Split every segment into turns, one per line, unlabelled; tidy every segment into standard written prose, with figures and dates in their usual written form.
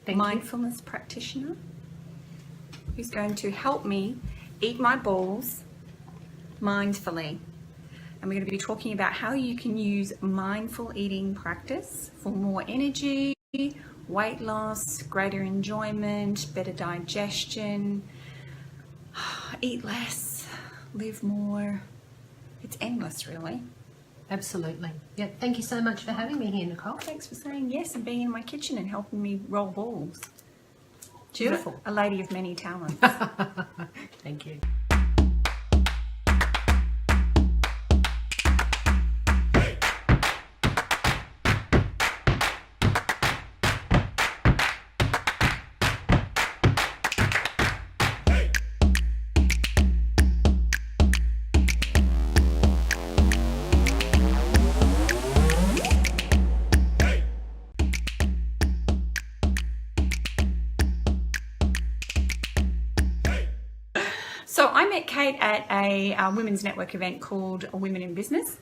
mindfulness practitioner who's going to help me eat my balls mindfully. And we're going to be talking about how you can use mindful eating practice for more energy, weight loss, greater enjoyment, better digestion, eat less, live more. It's endless, really.
Absolutely. Yeah. Thank you so much for having me here, Nicole.
Thanks for saying yes and being in my kitchen and helping me roll balls.
Beautiful.
A lady of many talents.
Thank you.
So I met Kate at a women's network event called Women in Business.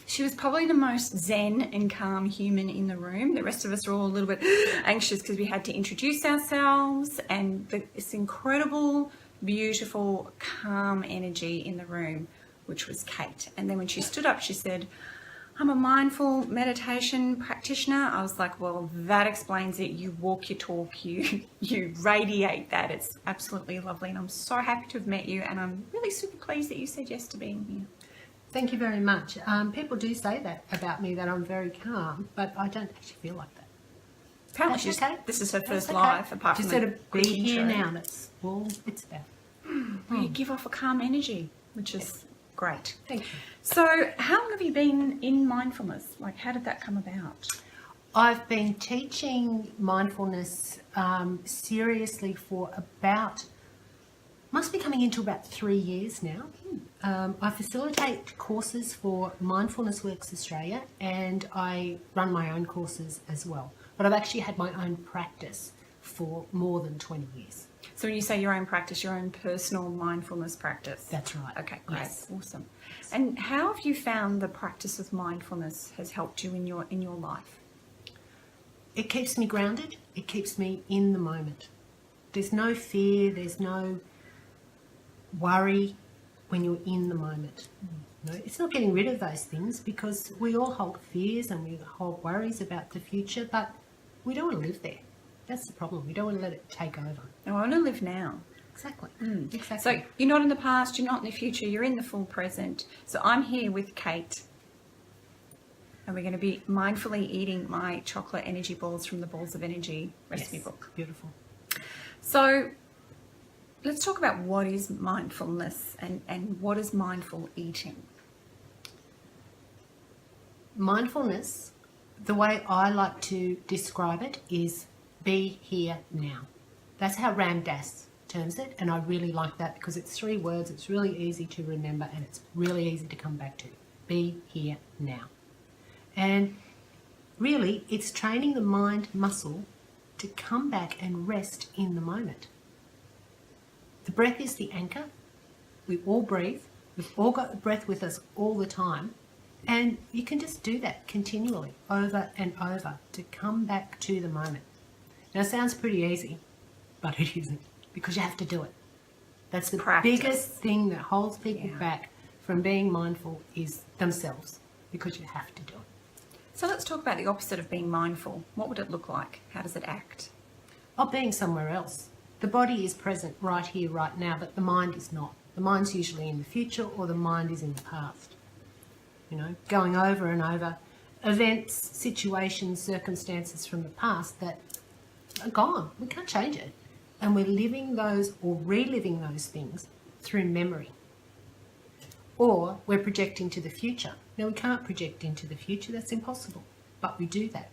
She was probably the most zen and calm human in the room. The rest of us were all a little bit anxious because we had to introduce ourselves, and this incredible, beautiful, calm energy in the room, which was Kate. And then when she stood up, she said, "I'm a mindful meditation practitioner." I was like, well, that explains it. You walk your talk, you radiate that. It's absolutely lovely. And I'm so happy to have met you. And I'm really super pleased that you said yes to being here.
Thank you very much. People do say that about me, that I'm very calm, but I don't actually feel like that.
Apparently,
okay.
This is her first
okay.
live, apart
Just
from
sort of be here
intro.
now. That's all it's about.
Well, you give off a calm energy, which is great.
Thank you.
So how long have you been in mindfulness? Like, how did that come about?
I've been teaching mindfulness seriously for must be coming into about 3 years now. I facilitate courses for Mindfulness Works Australia, and I run my own courses as well. But I've actually had my own practice for more than 20 years.
So when you say your own practice, your own personal mindfulness practice?
That's right.
Okay, great.
Yes.
Awesome. And how have you found the practice of mindfulness has helped you in your life?
It keeps me grounded. It keeps me in the moment. There's no fear. There's no worry when you're in the moment. No, it's not getting rid of those things, because we all hold fears and we hold worries about the future, but we don't want to live there. That's the problem. We don't want to let it take over.
No, I want to live now.
Exactly.
Exactly. So you're not in the past, you're not in the future, you're in the full present. So I'm here with Kate, and we're going to be mindfully eating my chocolate energy balls from the Balls of Energy recipe book.
Beautiful.
So let's talk about what is mindfulness and what is mindful eating.
Mindfulness, the way I like to describe it, is be here now. That's how Ram Dass terms it, and I really like that because it's 3 words, it's really easy to remember, and it's really easy to come back to. Be here now. And really, it's training the mind muscle to come back and rest in the moment. The breath is the anchor. We all breathe. We've all got the breath with us all the time. And you can just do that continually, over and over, to come back to the moment. Now, it sounds pretty easy, but it isn't, because you have to do it. That's the biggest thing that holds people back from being mindful, is themselves, because you have to do it.
So let's talk about the opposite of being mindful. What would it look like? How does it act?
Or being somewhere else. The body is present right here, right now, but the mind is not. The mind's usually in the future, or the mind is in the past. You know, going over and over events, situations, circumstances from the past that are gone. We can't change it. And we're living those or reliving those things through memory. Or we're projecting to the future. Now, we can't project into the future. That's impossible. But we do that.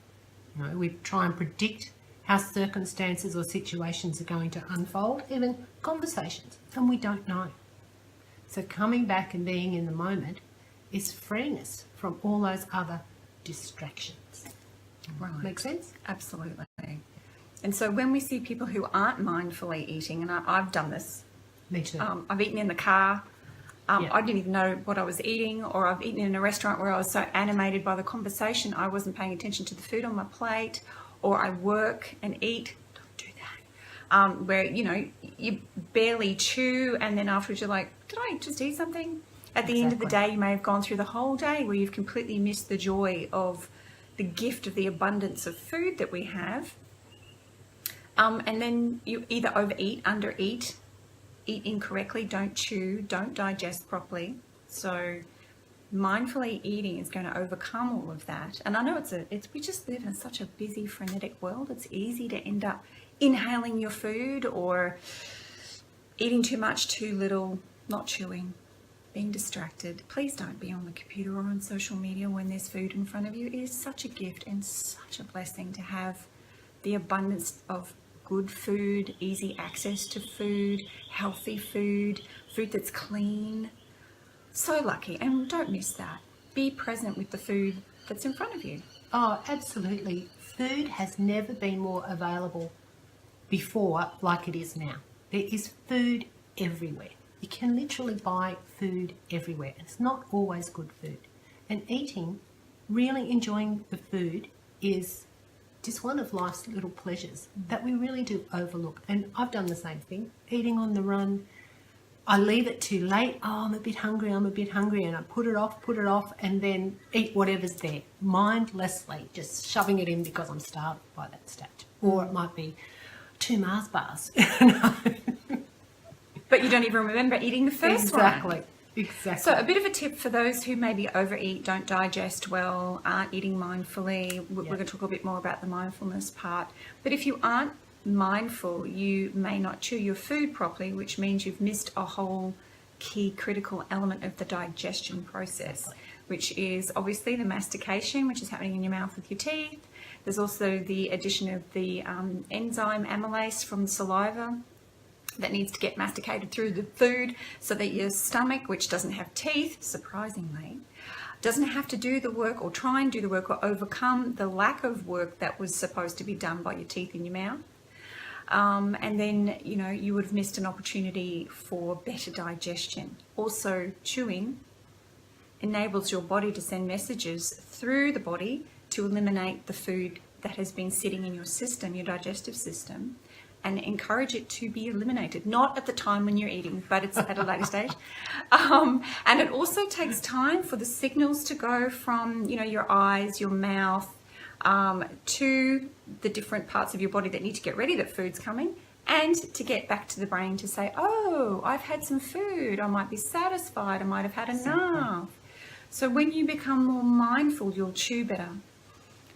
You know, we try and predict how circumstances or situations are going to unfold, even conversations, and we don't know. So coming back and being in the moment is freeing us from all those other distractions.
Right.
Make sense?
Absolutely. And so when we see people who aren't mindfully eating, and I've done this.
Me too.
I've eaten in the car. I didn't even know what I was eating, or I've eaten in a restaurant where I was so animated by the conversation I wasn't paying attention to the food on my plate, or I work and eat where, you know, you barely chew and then afterwards you're like, did I just eat something? At the end of the day, you may have gone through the whole day where you've completely missed the joy of the gift of the abundance of food that we have. And then you either overeat, undereat, eat incorrectly, don't chew, don't digest properly. So mindfully eating is going to overcome all of that. And I know we just live in such a busy, frenetic world. It's easy to end up inhaling your food or eating too much, too little, not chewing, being distracted. Please don't be on the computer or on social media when there's food in front of you. It is such a gift and such a blessing to have the abundance of good food, easy access to food, healthy food, food that's clean. So lucky, and don't miss that. Be present with the food that's in front of you.
Oh, absolutely. Food has never been more available before like it is now. There is food everywhere. You can literally buy food everywhere. It's not always good food. And eating, really enjoying the food, is just one of life's little pleasures that we really do overlook. And I've done the same thing, eating on the run. I leave it too late. Oh, I'm a bit hungry, and I put it off, and then eat whatever's there, mindlessly, just shoving it in because I'm starved by that stage. Or it might be 2 Mars bars.
But you don't even remember eating the first one.
Exactly.
So a bit of a tip for those who maybe overeat, don't digest well, aren't eating mindfully. We're going to talk a bit more about the mindfulness part. But if you aren't mindful, you may not chew your food properly, which means you've missed a whole key critical element of the digestion process, which is obviously the mastication, which is happening in your mouth with your teeth. There's also the addition of the enzyme amylase from the saliva that needs to get masticated through the food so that your stomach, which doesn't have teeth, surprisingly, doesn't have to do the work or try and do the work or overcome the lack of work that was supposed to be done by your teeth in your mouth. And then, you know, you would have missed an opportunity for better digestion. Also, chewing enables your body to send messages through the body to eliminate the food that has been sitting in your system, your digestive system, and encourage it to be eliminated. Not at the time when you're eating, but it's at a later stage. And it also takes time for the signals to go from, you know, your eyes, your mouth, to the different parts of your body that need to get ready that food's coming, and to get back to the brain to say, oh, I've had some food, I might be satisfied, I might have had enough. So when you become more mindful, you'll chew better,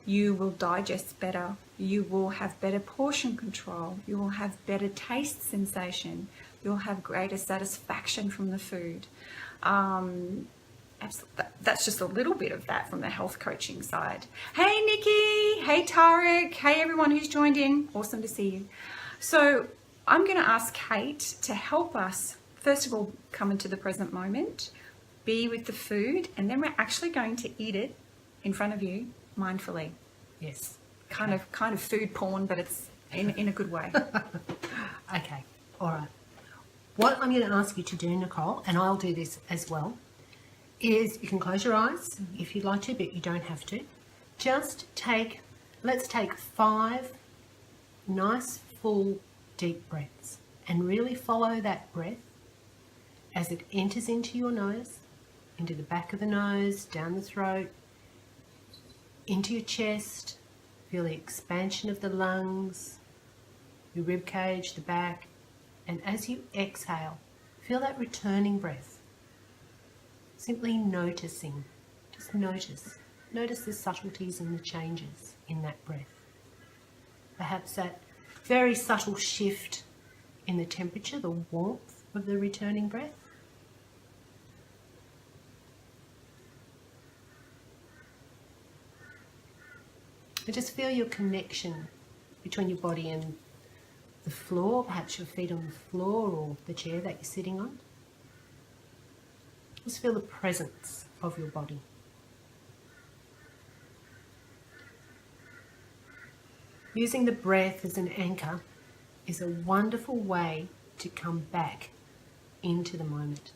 you will digest better, you will have better portion control, you will have better taste sensation, you'll have greater satisfaction from the food. That's just a little bit of that from the health coaching side. Hey Nikki, hey Tarek, hey everyone who's joined in, awesome to see you. So I'm going to ask Kate to help us, first of all, come into the present moment, be with the food, and then we're actually going to eat it in front of you mindfully.
Yes.
Kind of food porn, but it's in a good way.
Okay, all right. What I'm going to ask you to do, Nicole, and I'll do this as well, is you can close your eyes if you'd like to, but you don't have to. Let's take 5 nice, full, deep breaths, and really follow that breath as it enters into your nose, into the back of the nose, down the throat, into your chest. Feel the expansion of the lungs, your rib cage, the back, and as you exhale, feel that returning breath. Simply noticing, just notice the subtleties and the changes in that breath. Perhaps that very subtle shift in the temperature, the warmth of the returning breath. And just feel your connection between your body and the floor, perhaps your feet on the floor or the chair that you're sitting on. Just feel the presence of your body. Using the breath as an anchor is a wonderful way to come back into the moment.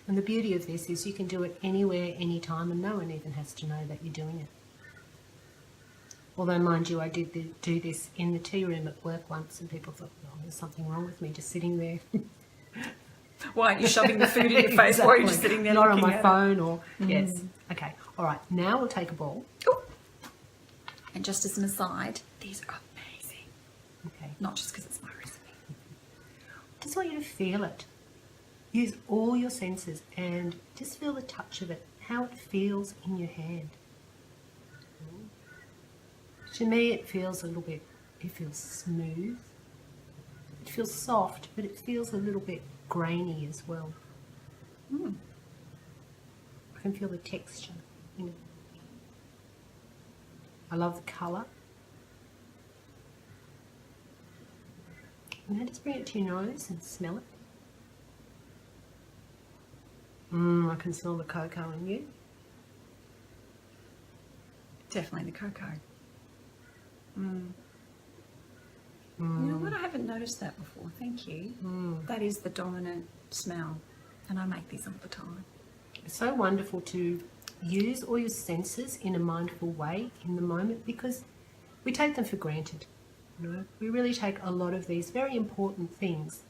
And the beauty of this is you can do it anywhere, anytime, and no one even has to know that you're doing it. Although, mind you, I did do this in the tea room at work once, and people thought, oh, there's something wrong with me just sitting there.
Why aren't you shoving the food in your face while you're just sitting there
Not on
looking
my
at
phone or... Yes. Okay. All right. Now we'll take a ball.
Ooh. And just as an aside, these are amazing.
Okay.
Not just because it's my recipe.
Just want you to feel it. Use all your senses and just feel the touch of it, how it feels in your hand. To me, it feels a little bit, it feels smooth. It feels soft, but it feels a little bit grainy as well. I can feel the texture in it. I love the colour. And then just bring it to your nose and smell it. I can smell the cocoa in you.
Definitely the cocoa. You know what? I haven't noticed that before. Thank you. That is the dominant smell. And I make these all the time.
It's so wonderful to use all your senses in a mindful way in the moment, because we take them for granted. You know, we really take a lot of these very important things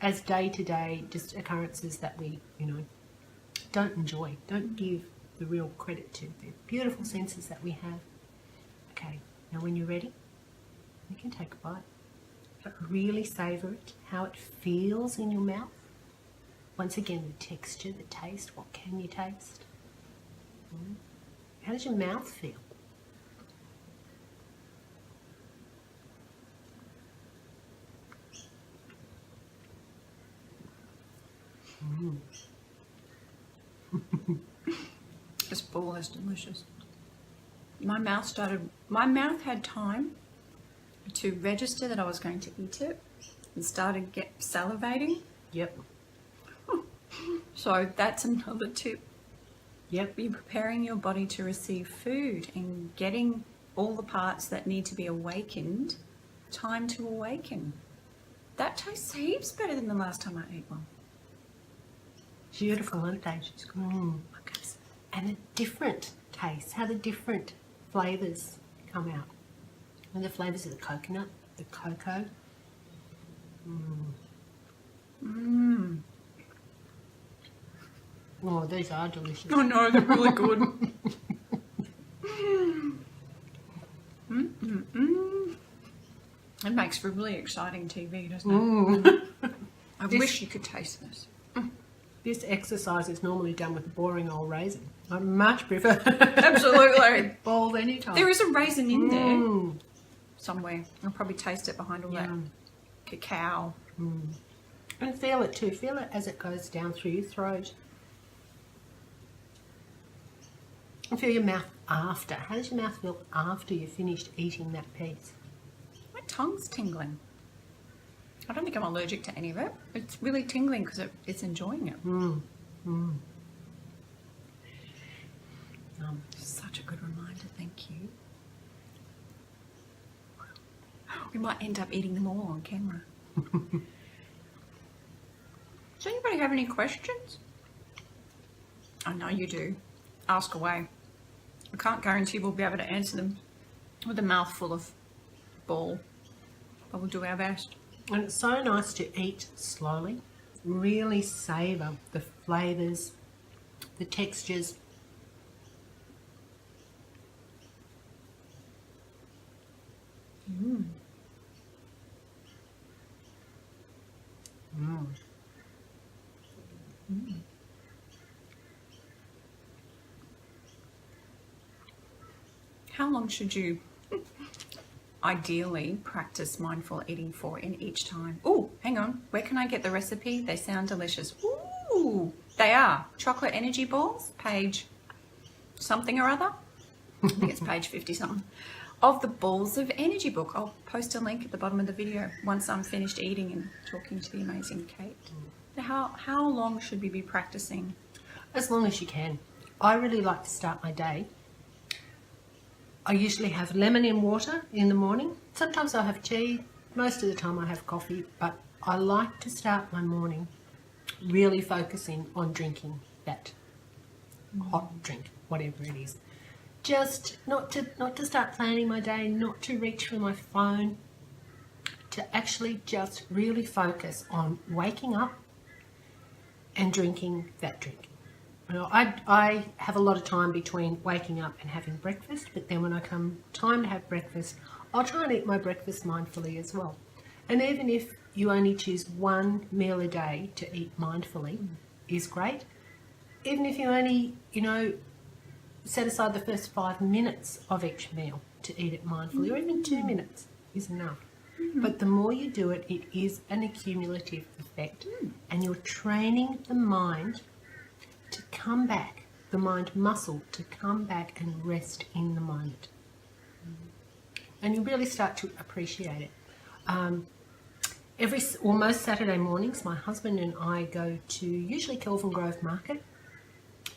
as day-to-day just occurrences that we, you know, don't enjoy, don't give the real credit to. The beautiful senses that we have. Okay, now when you're ready, you can take a bite. But really savour it, how it feels in your mouth. Once again, the texture, the taste, what can you taste? How does your mouth feel?
This ball is delicious. My mouth had time to register that I was going to eat it and started salivating.
Yep.
So that's another tip.
Yep.
Be preparing your body to receive food and getting all the parts that need to be awakened, time to awaken. That tastes heaps better than the last time I ate one.
Beautiful, aren't they?
Okay.
And the different tastes, how the different flavours come out. And the flavours of the coconut, the cocoa. Oh, these are delicious.
Oh no, they're really good. It makes for really exciting TV, doesn't it? I wish you could taste this.
This exercise is normally done with a boring old raisin. I much prefer
Absolutely.
ball anytime.
There is a raisin in there somewhere. I'll probably taste it behind all that cacao.
And feel it too. Feel it as it goes down through your throat. And feel your mouth after. How does your mouth feel after you've finished eating that piece?
My tongue's tingling. I don't think I'm allergic to any of it. It's really tingling because it's enjoying it. Such a good reminder, thank you. We might end up eating them all on camera. Does anybody have any questions? I know you do. Ask away. I can't guarantee we'll be able to answer them with a mouthful of ball, but we'll do our best.
And it's so nice to eat slowly. Really savour the flavours, the textures.
How long should you ideally practice mindful eating for in each time? Oh, hang on. Where can I get the recipe? They sound delicious. Ooh, they are. Chocolate energy balls, page something or other. I think it's page 50 something. Of the Balls of Energy book. I'll post a link at the bottom of the video once I'm finished eating and talking to the amazing Kate. How long should we be practicing?
As long as you can. I really like to start my day. I usually have lemon in water in the morning. Sometimes I have tea. Most of the time I have coffee. But I like to start my morning really focusing on drinking that hot drink, whatever it is. Just not to start planning my day, not to reach for my phone, to actually just really focus on waking up and drinking that drink. You know, I have a lot of time between waking up and having breakfast, but then when I come time to have breakfast, I'll try and eat my breakfast mindfully as well. And even if you only choose one meal a day to eat mindfully is great. Even if you only, set aside the first 5 minutes of each meal to eat it mindfully, or even 2 minutes is enough. But the more you do it, it is an accumulative effect, and you're training the mind to come back, the mind muscle to come back and rest in the moment. And you really start to appreciate it. Almost Saturday mornings, my husband and I go to usually Kelvin Grove Market,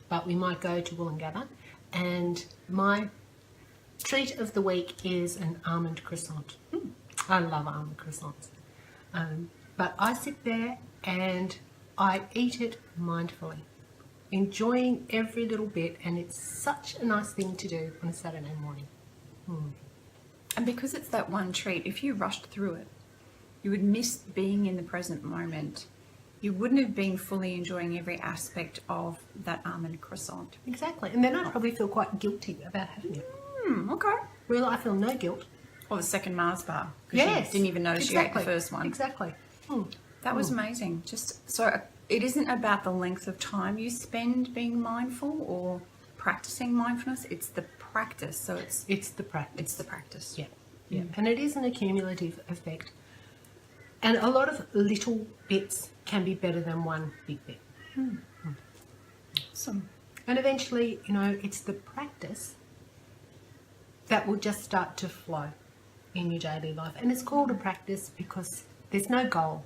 but we might go to Woolloongabba, and my treat of the week is an almond croissant. I love almond croissants. But I sit there and I eat it mindfully, enjoying every little bit, and it's such a nice thing to do on a Saturday morning.
And because it's that one treat, if you rushed through it, you would miss being in the present moment. You wouldn't have been fully enjoying every aspect of that almond croissant.
Exactly. And then I'd probably feel quite guilty about having it.
Okay.
Well, I feel no guilt.
Or the second Mars bar. Yes. You didn't even notice you ate the first one.
Exactly.
That was amazing. So it isn't about the length of time you spend being mindful or practicing mindfulness. It's the practice. So
it's the practice.
It's the practice.
Yeah. And it is an accumulative effect. And a lot of little bits can be better than one big bit.
Awesome.
And eventually, it's the practice that will just start to flow in your daily life. And it's called a practice because there's no goal.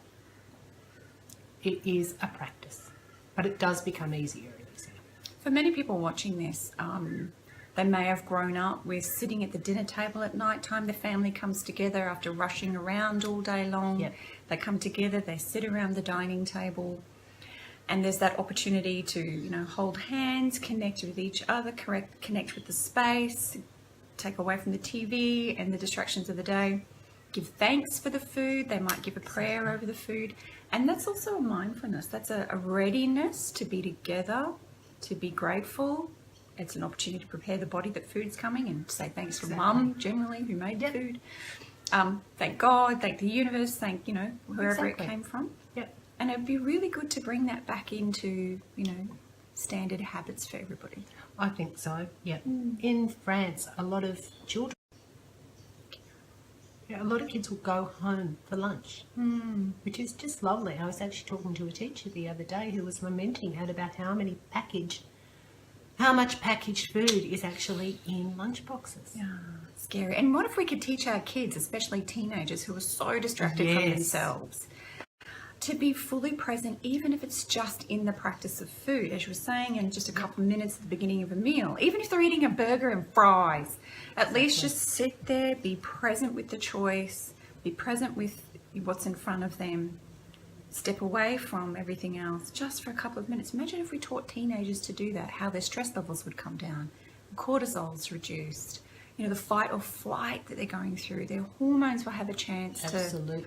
It is a practice. But it does become easier and easier.
For many people watching this, they may have grown up with sitting at the dinner table at night time. The family comes together after rushing around all day long.
Yep.
They come together, they sit around the dining table, and there's that opportunity to, hold hands, connect with each other, connect with the space, take away from the TV and the distractions of the day, give thanks for the food. They might give a prayer over the food. And that's also a mindfulness. That's a readiness to be together, to be grateful. It's an opportunity to prepare the body that food's coming and say thanks to Mum, generally, who made the food. Thank God, thank the universe, thank, wherever it came from.
Yep.
And it'd be really good to bring that back into, standard habits for everybody.
I think so, yeah. In France, a lot of children, a lot of kids will go home for lunch, which is just lovely. I was actually talking to a teacher the other day who was lamenting about how much packaged food is actually in lunch boxes.
Yeah, scary. And what if we could teach our kids, especially teenagers who are so distracted from themselves, to be fully present, even if it's just in the practice of food, as you were saying, in just a couple of minutes at the beginning of a meal. Even if they're eating a burger and fries, at least just sit there, be present with the choice, be present with what's in front of them, step away from everything else just for a couple of minutes. Imagine if we taught teenagers to do that, how their stress levels would come down, cortisol's reduced, the fight or flight that they're going through, their hormones will have a chance to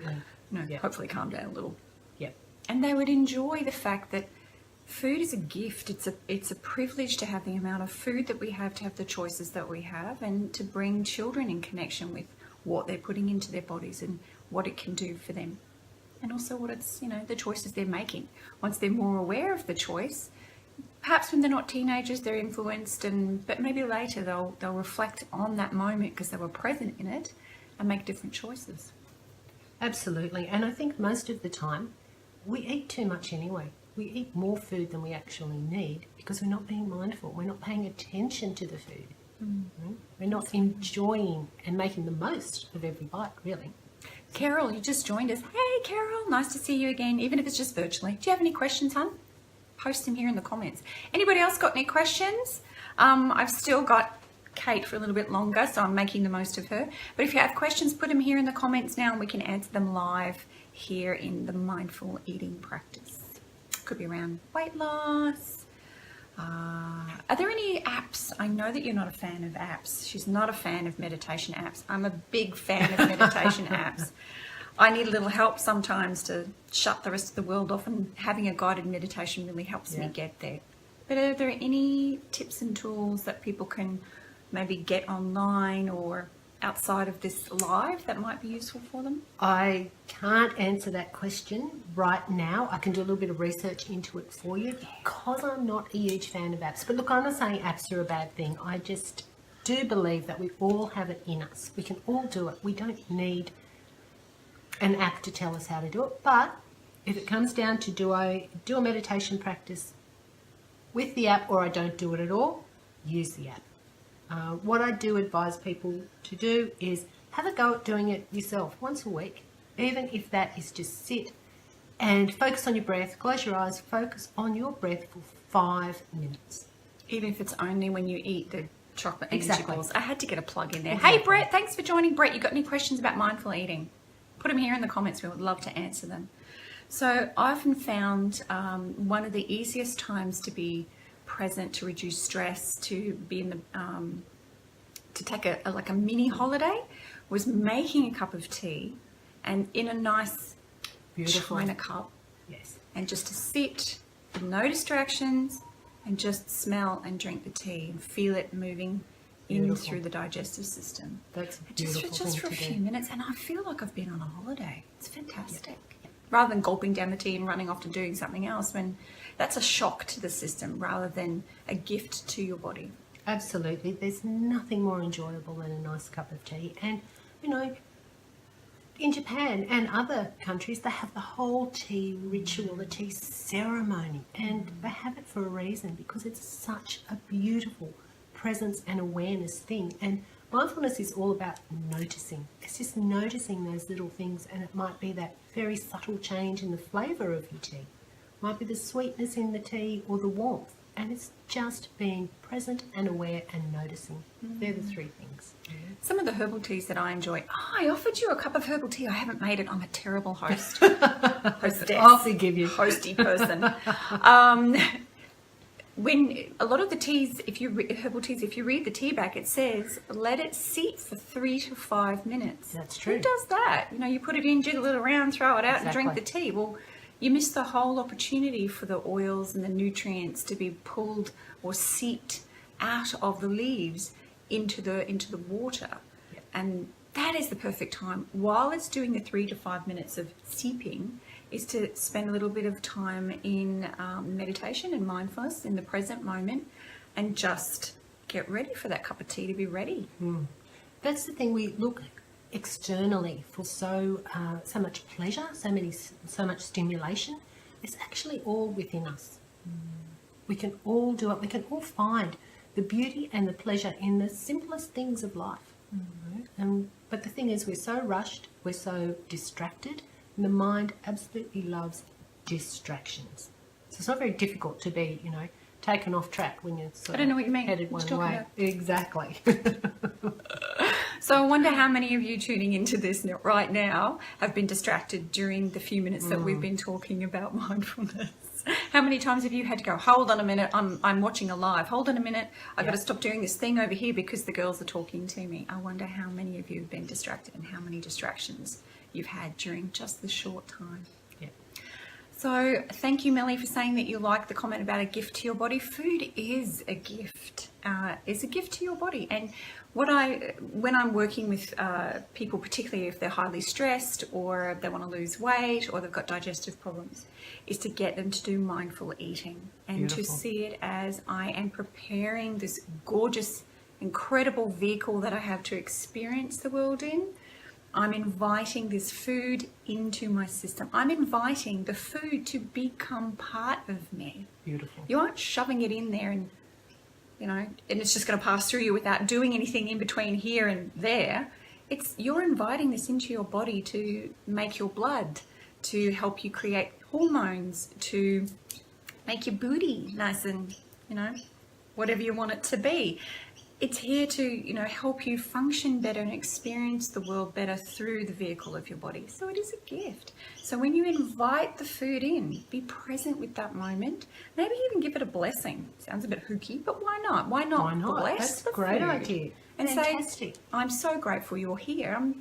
hopefully calm down a little.
Yep.
And they would enjoy the fact that food is a gift. It's a privilege to have the amount of food that we have, to have the choices that we have, and to bring children in connection with what they're putting into their bodies and what it can do for them. And also what it's, the choices they're making. Once they're more aware of the choice, perhaps when they're not teenagers, they're influenced, but maybe later they'll reflect on that moment because they were present in it and make different choices.
Absolutely. And I think most of the time we eat too much anyway. We eat more food than we actually need because we're not being mindful. We're not paying attention to the food. We're not enjoying and making the most of every bite, really.
Carol, you just joined us. Hey, Carol, nice to see you again, even if it's just virtually. Do you have any questions, hon? Post them here in the comments. Anybody else got any questions? I've still got Kate for a little bit longer, so I'm making the most of her. But if you have questions, put them here in the comments now and we can answer them live here in the Mindful Eating Practice. Could be around weight loss. Are there any apps? I know that you're not a fan of apps. She's not a fan of meditation apps. I'm a big fan of meditation apps. I need a little help sometimes to shut the rest of the world off, and having a guided meditation really helps me get there. But are there any tips and tools that people can maybe get online or outside of this live that might be useful for them?
I can't answer that question right now. I can do a little bit of research into it for you because I'm not a huge fan of apps. But look, I'm not saying apps are a bad thing. I just do believe that we all have it in us. We can all do it. We don't need an app to tell us how to do it. But if it comes down to do I do a meditation practice with the app or I don't do it at all, use the app. What I do advise people to do is have a go at doing it yourself once a week, even if that is just sit and focus on your breath, close your eyes, focus on your breath for 5 minutes.
Even if it's only when you eat the chocolate energy
Exactly.
balls. I had to get a plug in there.
Exactly.
Hey Brett, thanks for joining. Brett, you got any questions about mindful eating? Put them here in the comments. We would love to answer them. So I often found one of the easiest times to be present, to reduce stress, to be in the to take a like a mini holiday was making a cup of tea and in a nice
Beautiful.
china cup,
Yes.
and just to sit with no distractions and just smell and drink the tea and feel it moving in
Beautiful.
through the digestive system.
That's a
Just
beautiful
for a
thing to
few
do.
minutes, and I feel like I've been on a holiday. It's fantastic. Rather than gulping down the tea and running off to doing something else, when that's a shock to the system rather than a gift to your body.
Absolutely. There's nothing more enjoyable than a nice cup of tea. And, you know, in Japan and other countries, they have the whole tea ritual, the tea ceremony. And they have it for a reason because it's such a beautiful presence and awareness thing. And mindfulness is all about noticing. It's just noticing those little things. And it might be that very subtle change in the flavour of your tea. It might be the sweetness in the tea or the warmth. And it's just being present and aware and noticing. They're the three things.
Some of the herbal teas that I enjoy. Oh, I offered you a cup of herbal tea. I haven't made it. I'm a terrible host. Hostess.
I'll forgive you.
Hosty person. When a lot of the teas, herbal teas, if you read the tea back, it says let it sit for 3 to 5 minutes.
That's true.
Who does that? You know, you put it in, jiggle it around, throw it out, and drink the
Exactly.
tea. Well, you miss the whole opportunity for the oils and the nutrients to be pulled or seeped out of the leaves into the water.
Yep.
And that is the perfect time, while it's doing the 3 to 5 minutes of seeping, is to spend a little bit of time in meditation and mindfulness in the present moment, and just get ready for that cup of tea to be ready.
That's the thing, we look externally for so much pleasure, so much stimulation. It's actually all within us. We can all do it. We can all find the beauty and the pleasure in the simplest things of life. But the thing is, we're so rushed, we're so distracted, and the mind absolutely loves distractions. So it's not very difficult to be, you know, taken off track when you're sort
I don't know what you mean.
headed
What
one
you talking
way.
about?
Exactly.
So I wonder how many of you tuning into this right now have been distracted during the few minutes that we've been talking about mindfulness. How many times have you had to go, hold on a minute, I'm watching a live, hold on a minute, I've got to stop doing this thing over here because the girls are talking to me. I wonder how many of you have been distracted and how many distractions you've had during just the short time.
Yeah.
So thank you, Melly, for saying that you like the comment about a gift to your body. Food is a gift. It's a gift to your body. And when I'm working with people, particularly if they're highly stressed or they want to lose weight or they've got digestive problems, is to get them to do mindful eating and
Beautiful.
to see it as I am preparing this gorgeous, incredible vehicle that I have to experience the world in. I'm inviting this food into my system. I'm inviting the food to become part of me.
Beautiful.
You aren't shoving it in there and, you know, and it's just going to pass through you without doing anything in between here and there. You're inviting this into your body to make your blood, to help you create hormones, to make your booty nice and, you know, whatever you want it to be. it's here to, help you function better and experience the world better through the vehicle of your body. So it is a gift. So when you invite the food in, be present with that moment. Maybe even give it a blessing. Sounds a bit hooky, but why not? Why not bless
That's
the
a great
food?
idea.
And
Fantastic.
say, I'm so grateful you're here.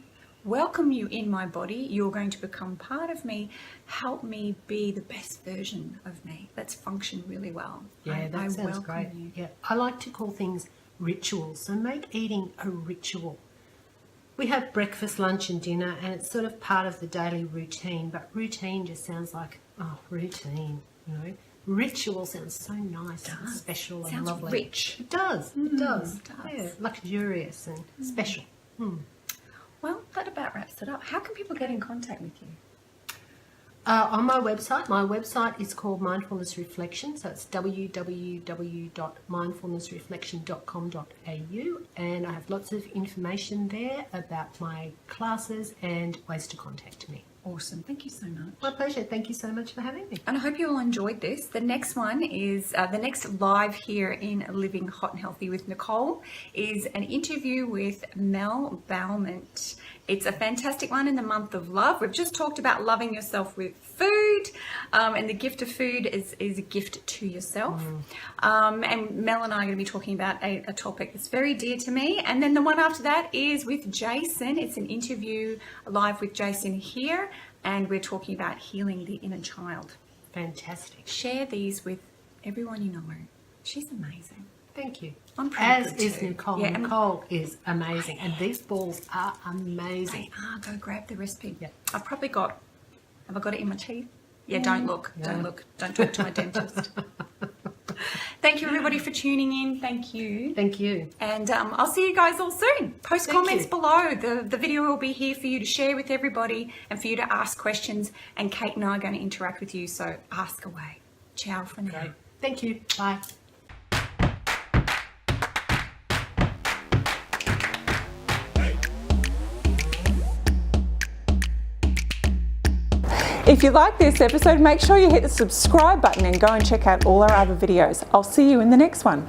Welcome you in my body. You're going to become part of me. Help me be the best version of me. Let's function really well.
Yeah, that sounds
welcome
great.
you.
Yeah, I like to call things rituals. So make eating a ritual. We have breakfast, lunch and dinner, and it's sort of part of the daily routine, but routine just sounds like, routine, Ritual sounds so nice and special and
Sounds
lovely.
rich.
It does, it does.
It does.
Yeah, luxurious and special.
Well, that about wraps it up. How can people get in contact with you?
On my website is called Mindfulness Reflection, so it's www.mindfulnessreflection.com.au, and I have lots of information there about my classes and ways to contact me.
Awesome. Thank you so much.
My pleasure. Thank you so much for having me.
And I hope you all enjoyed this. The next one is, the next live here in Living Hot and Healthy with Nicole is an interview with Mel Balmont. It's a fantastic one in the month of love. We've just talked about loving yourself with food, and the gift of food is a gift to yourself. And Mel and I are going to be talking about a topic that's very dear to me. And then the one after that is with Jason. It's an interview live with Jason here, and we're talking about healing the inner child.
Fantastic.
Share these with everyone you know. She's amazing.
Thank you.
I'm pretty
As
good
is
too.
Nicole.
Yeah, and
Nicole is amazing, and these balls are amazing.
Go grab the recipe.
Yeah.
I've probably got, have I got it in my teeth? Yeah, don't look, don't look, don't talk to my dentist. Thank you everybody for tuning in. Thank you.
Thank you.
And I'll see you guys all soon. Post
Thank
comments
you.
below. The video will be here for you to share with everybody and for you to ask questions. And Kate and I are going to interact with you, so ask away. Ciao for now.
Great. Thank you. Bye.
If you like this episode, make sure you hit the subscribe button and go and check out all our other videos. I'll see you in the next one.